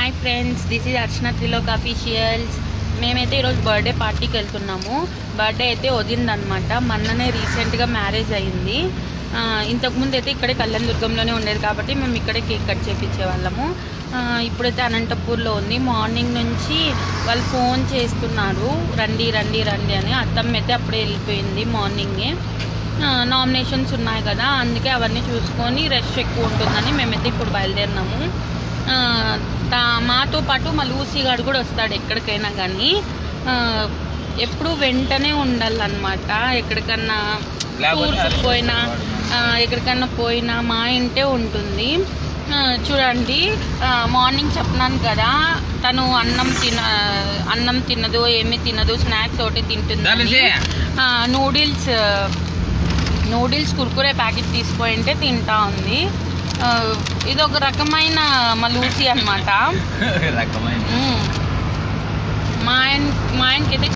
Hi friends, this is Archana Trilok officials. మేమైతే ఈరోజు birthday పార్టీకి వెళ్తున్నాము. బర్త్డే అయితే వదిలిందనమాట. మొన్ననే రీసెంట్గా మ్యారేజ్ అయ్యింది. ఇంతకుముందు అయితే ఇక్కడే కళ్యాణదుర్గంలోనే ఉండేది కాబట్టి మేము ఇక్కడే కేక్ కట్ చేయించేవాళ్ళము. ఇప్పుడైతే అనంతపూర్లో ఉంది. మార్నింగ్ నుంచి వాళ్ళు ఫోన్ చేస్తున్నారు, రండి రండి రండి అని. అత్తమ్మ అయితే అప్పుడే వెళ్ళిపోయింది మార్నింగే. నామినేషన్స్ ఉన్నాయి కదా, అందుకే అవన్నీ చూసుకొని రష్ ఎక్కువ ఉంటుందని మేమైతే ఇప్పుడు బయలుదేరినాము. మాతో పాటు మా లూసీ గారు కూడా వస్తాడు ఎక్కడికైనా కానీ. ఎప్పుడు వెంటనే ఉండాలన్నమాట. ఎక్కడికన్నా టూర్స్ పోయినా ఎక్కడికన్నా పోయినా మా ఇంటే ఉంటుంది. చూడండి, మార్నింగ్ చెప్పినాను కదా, తను అన్నం తినదు, ఏమీ తినదు, స్నాక్స్ ఒకటి తింటుంది. నూడిల్స్ కుర్కురే ప్యాకెట్ తీసుకుంటే తింటా ఉంది. ఇది ఒక రకమైన మలూసి అనమాట. మా ఆయనకైతే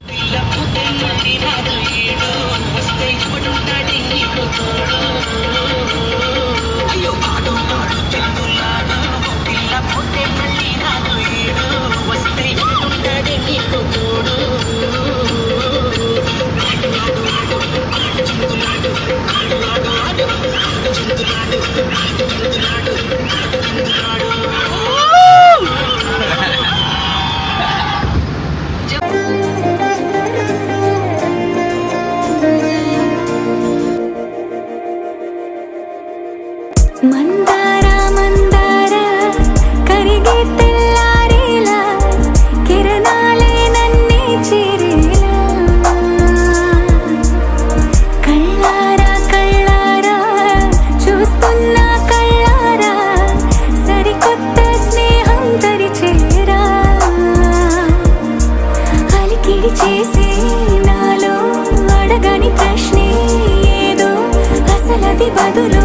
మందార మందార కరిగే తెల్లారేలా కిరణాలే నన్నే చేరేలా కళ్ళారా కళ్ళారా చూస్తున్నా కళ్ళారా సరికొత్త స్నేహం తరిచేరా అలికిడి చేసే నాలో అడగని ప్రశ్నే ఏదో అసలది బదులు